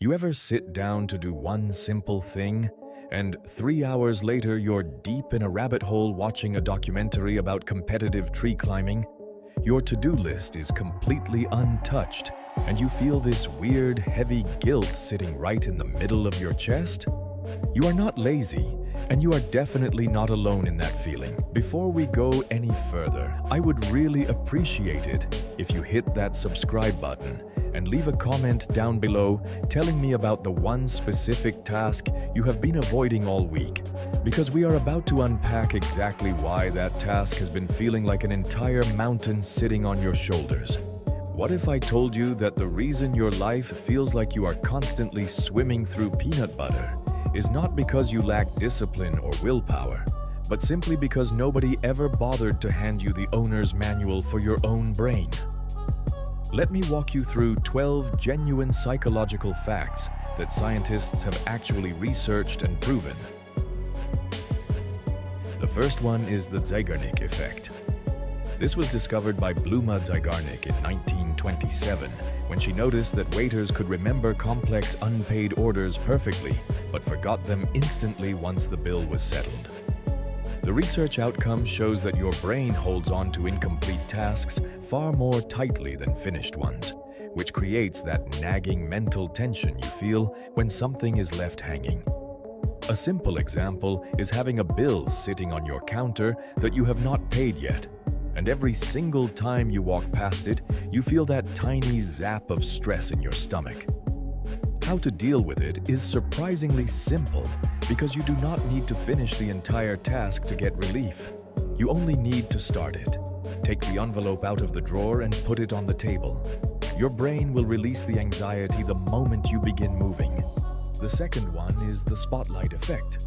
You ever sit down to do one simple thing, and 3 hours later you're deep in a rabbit hole watching a documentary about competitive tree climbing? Your to-do list is completely untouched, and you feel this weird, heavy guilt sitting right in the middle of your chest? You are not lazy, and you are definitely not alone in that feeling. Before we go any further, I would really appreciate it if you hit that subscribe button and leave a comment down below telling me about the one specific task you have been avoiding all week, because we are about to unpack exactly why that task has been feeling like an entire mountain sitting on your shoulders. What if I told you that the reason your life feels like you are constantly swimming through peanut butter is not because you lack discipline or willpower, but simply because nobody ever bothered to hand you the owner's manual for your own brain? Let me walk you through 12 genuine psychological facts that scientists have actually researched and proven. The first one is the Zeigarnik effect. This was discovered by Bluma Zeigarnik in 1927 when she noticed that waiters could remember complex unpaid orders perfectly, but forgot them instantly once the bill was settled. The research outcome shows that your brain holds on to incomplete tasks far more tightly than finished ones, which creates that nagging mental tension you feel when something is left hanging. A simple example is having a bill sitting on your counter that you have not paid yet, and every single time you walk past it, you feel that tiny zap of stress in your stomach. How to deal with it is surprisingly simple because you do not need to finish the entire task to get relief. You only need to start it. Take the envelope out of the drawer and put it on the table. Your brain will release the anxiety the moment you begin moving. The second one is the spotlight effect.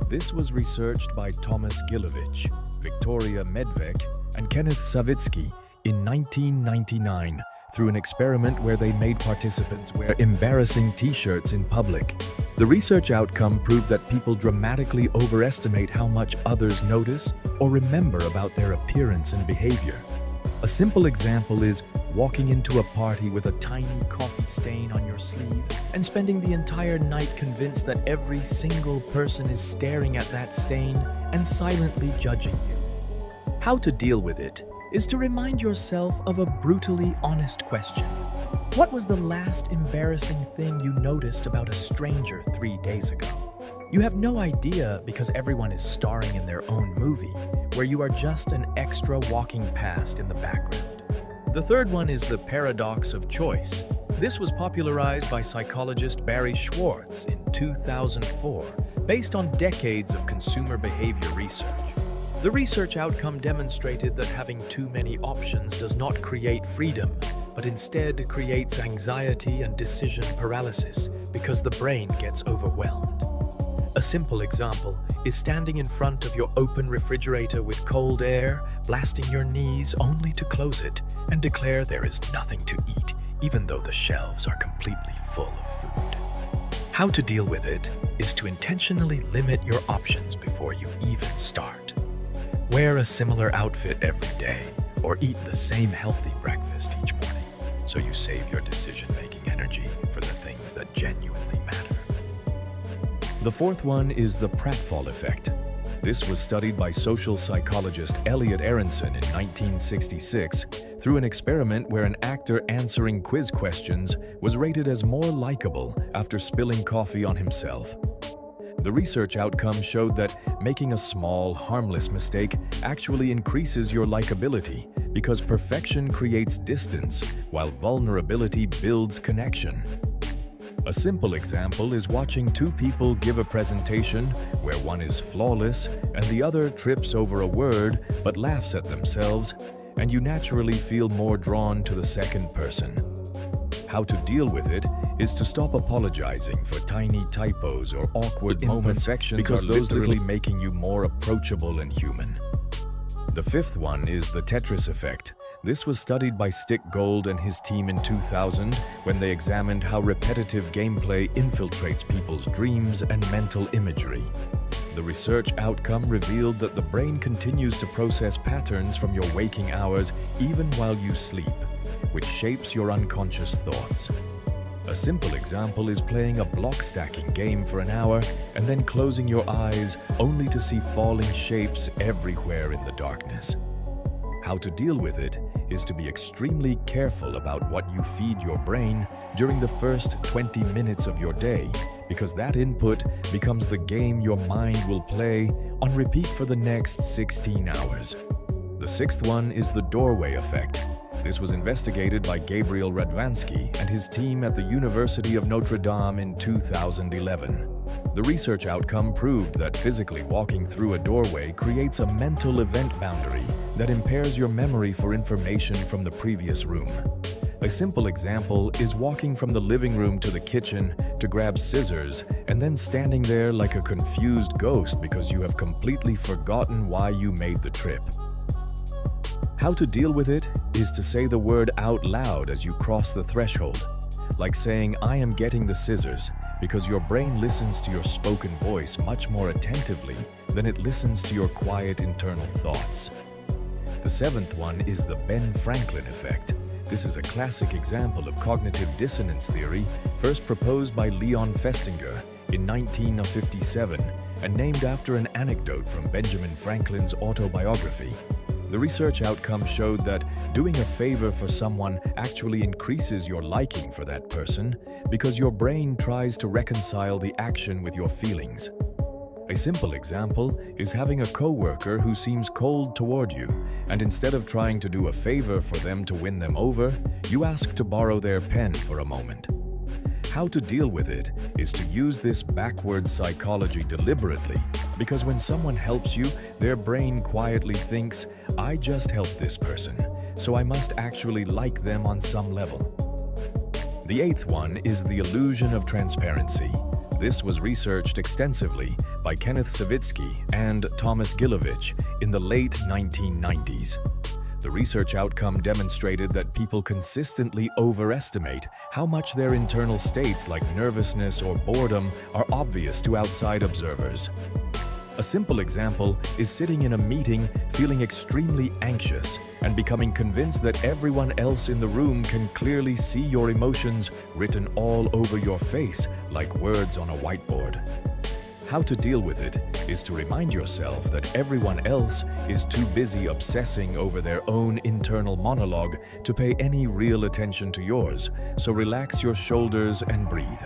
This was researched by Thomas Gilovich, Victoria Medvec, and Kenneth Savitsky in 1999 through an experiment where they made participants wear embarrassing t-shirts in public. The research outcome proved that people dramatically overestimate how much others notice or remember about their appearance and behavior. A simple example is walking into a party with a tiny coffee stain on your sleeve and spending the entire night convinced that every single person is staring at that stain and silently judging you. How to deal with it is to remind yourself of a brutally honest question. What was the last embarrassing thing you noticed about a stranger 3 days ago? You have no idea because everyone is starring in their own movie, where you are just an extra walking past in the background. The third one is the paradox of choice. This was popularized by psychologist Barry Schwartz in 2004, based on decades of consumer behavior research. The research outcome demonstrated that having too many options does not create freedom, but instead creates anxiety and decision paralysis because the brain gets overwhelmed. A simple example is standing in front of your open refrigerator with cold air, blasting your knees only to close it and declare there is nothing to eat, even though the shelves are completely full of food. How to deal with it is to intentionally limit your options before you even start. Wear a similar outfit every day, or eat the same healthy breakfast each morning, so you save your decision-making energy for the things that genuinely matter. The fourth one is the pratfall effect. This was studied by social psychologist Elliot Aronson in 1966 through an experiment where an actor answering quiz questions was rated as more likable after spilling coffee on himself. The research outcome showed that making a small, harmless mistake actually increases your likability because perfection creates distance while vulnerability builds connection. A simple example is watching two people give a presentation where one is flawless and the other trips over a word but laughs at themselves, and you naturally feel more drawn to the second person. How to deal with it is to stop apologizing for tiny typos or awkward moments because those literally making you more approachable and human. The fifth one is the Tetris effect. This was studied by Stick Gold and his team in 2000 when they examined how repetitive gameplay infiltrates people's dreams and mental imagery. The research outcome revealed that the brain continues to process patterns from your waking hours even while you sleep, which shapes your unconscious thoughts. A simple example is playing a block stacking game for an hour and then closing your eyes only to see falling shapes everywhere in the darkness. How to deal with it is to be extremely careful about what you feed your brain during the first 20 minutes of your day, because that input becomes the game your mind will play on repeat for the next 16 hours. The sixth one is the doorway effect. This was investigated by Gabriel Radvansky and his team at the University of Notre Dame in 2011. The research outcome proved that physically walking through a doorway creates a mental event boundary that impairs your memory for information from the previous room. A simple example is walking from the living room to the kitchen to grab scissors and then standing there like a confused ghost because you have completely forgotten why you made the trip. How to deal with it is to say the word out loud as you cross the threshold, like saying, "I am getting the scissors," because your brain listens to your spoken voice much more attentively than it listens to your quiet internal thoughts. The seventh one is the Ben Franklin effect. This is a classic example of cognitive dissonance theory, first proposed by Leon Festinger in 1957 and named after an anecdote from Benjamin Franklin's autobiography. The research outcome showed that doing a favor for someone actually increases your liking for that person because your brain tries to reconcile the action with your feelings. A simple example is having a coworker who seems cold toward you, and instead of trying to do a favor for them to win them over, you ask to borrow their pen for a moment. How to deal with it is to use this backward psychology deliberately, because when someone helps you, their brain quietly thinks, "I just helped this person, so I must actually like them on some level." The eighth one is the illusion of transparency. This was researched extensively by Kenneth Savitsky and Thomas Gilovich in the late 1990s. The research outcome demonstrated that people consistently overestimate how much their internal states like nervousness or boredom are obvious to outside observers. A simple example is sitting in a meeting feeling extremely anxious and becoming convinced that everyone else in the room can clearly see your emotions written all over your face like words on a whiteboard. How to deal with it is to remind yourself that everyone else is too busy obsessing over their own internal monologue to pay any real attention to yours, so relax your shoulders and breathe.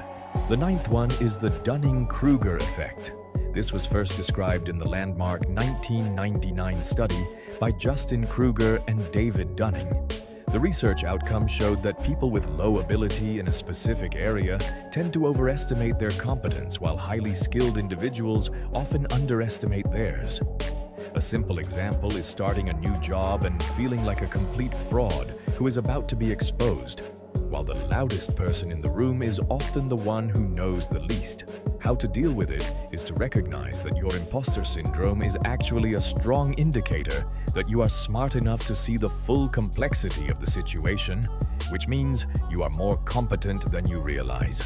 The ninth one is the Dunning-Kruger effect. This was first described in the landmark 1999 study by Justin Kruger and David Dunning. The research outcome showed that people with low ability in a specific area tend to overestimate their competence, while highly skilled individuals often underestimate theirs. A simple example is starting a new job and feeling like a complete fraud who is about to be exposed, while the loudest person in the room is often the one who knows the least. How to deal with it is to recognize that your imposter syndrome is actually a strong indicator that you are smart enough to see the full complexity of the situation, which means you are more competent than you realize.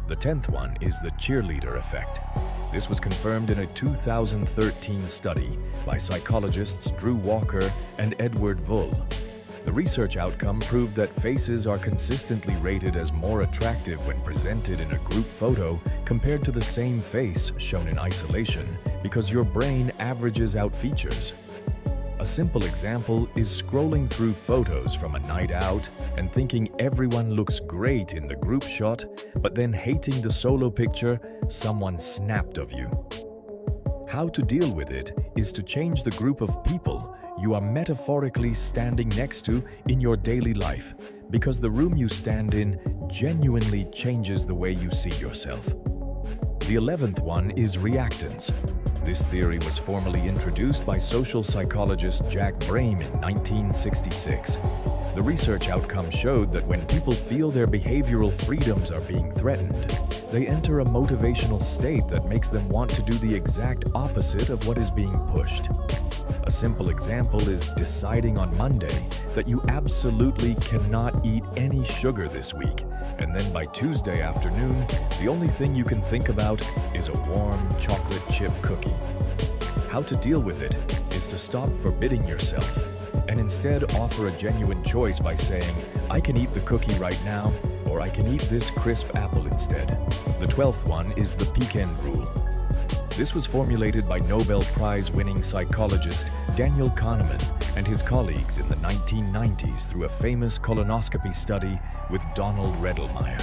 The 10th one is the cheerleader effect. This was confirmed in a 2013 study by psychologists Drew Walker and Edward Vull. The research outcome proved that faces are consistently rated as more attractive when presented in a group photo compared to the same face shown in isolation because your brain averages out features. A simple example is scrolling through photos from a night out and thinking everyone looks great in the group shot, but then hating the solo picture someone snapped of you. How to deal with it is to change the group of people you are metaphorically standing next to in your daily life, because the room you stand in genuinely changes the way you see yourself. The 11th one is reactance. This theory was formally introduced by social psychologist Jack Brame in 1966. The research outcome showed that when people feel their behavioral freedoms are being threatened, they enter a motivational state that makes them want to do the exact opposite of what is being pushed. A simple example is deciding on Monday that you absolutely cannot eat any sugar this week, and then by Tuesday afternoon, the only thing you can think about is a warm chocolate chip cookie. How to deal with it is to stop forbidding yourself and instead offer a genuine choice by saying, "I can eat the cookie right now," or or I can eat this crisp apple instead. The 12th one is the pecan rule. This was formulated by Nobel Prize-winning psychologist Daniel Kahneman and his colleagues in the 1990s through a famous colonoscopy study with Donald Redelmeyer.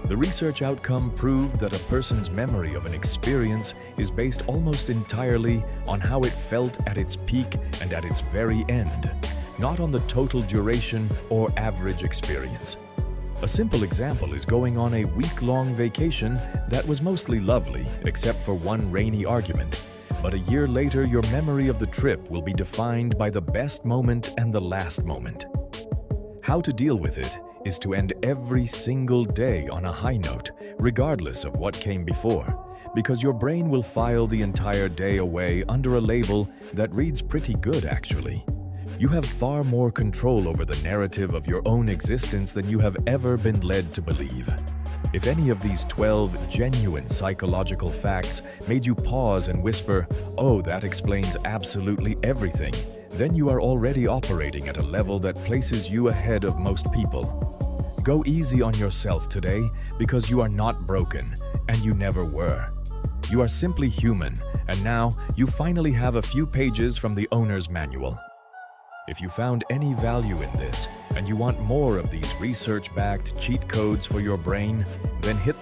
The research outcome proved that a person's memory of an experience is based almost entirely on how it felt at its peak and at its very end, not on the total duration or average experience. A simple example is going on a week-long vacation that was mostly lovely, except for one rainy argument. But a year later, your memory of the trip will be defined by the best moment and the last moment. How to deal with it is to end every single day on a high note, regardless of what came before, because your brain will file the entire day away under a label that reads pretty good, actually. You have far more control over the narrative of your own existence than you have ever been led to believe. If any of these 12 genuine psychological facts made you pause and whisper, "Oh, that explains absolutely everything," then you are already operating at a level that places you ahead of most people. Go easy on yourself today because you are not broken, and you never were. You are simply human, and now you finally have a few pages from the owner's manual. If you found any value in this and you want more of these research-backed cheat codes for your brain, then hit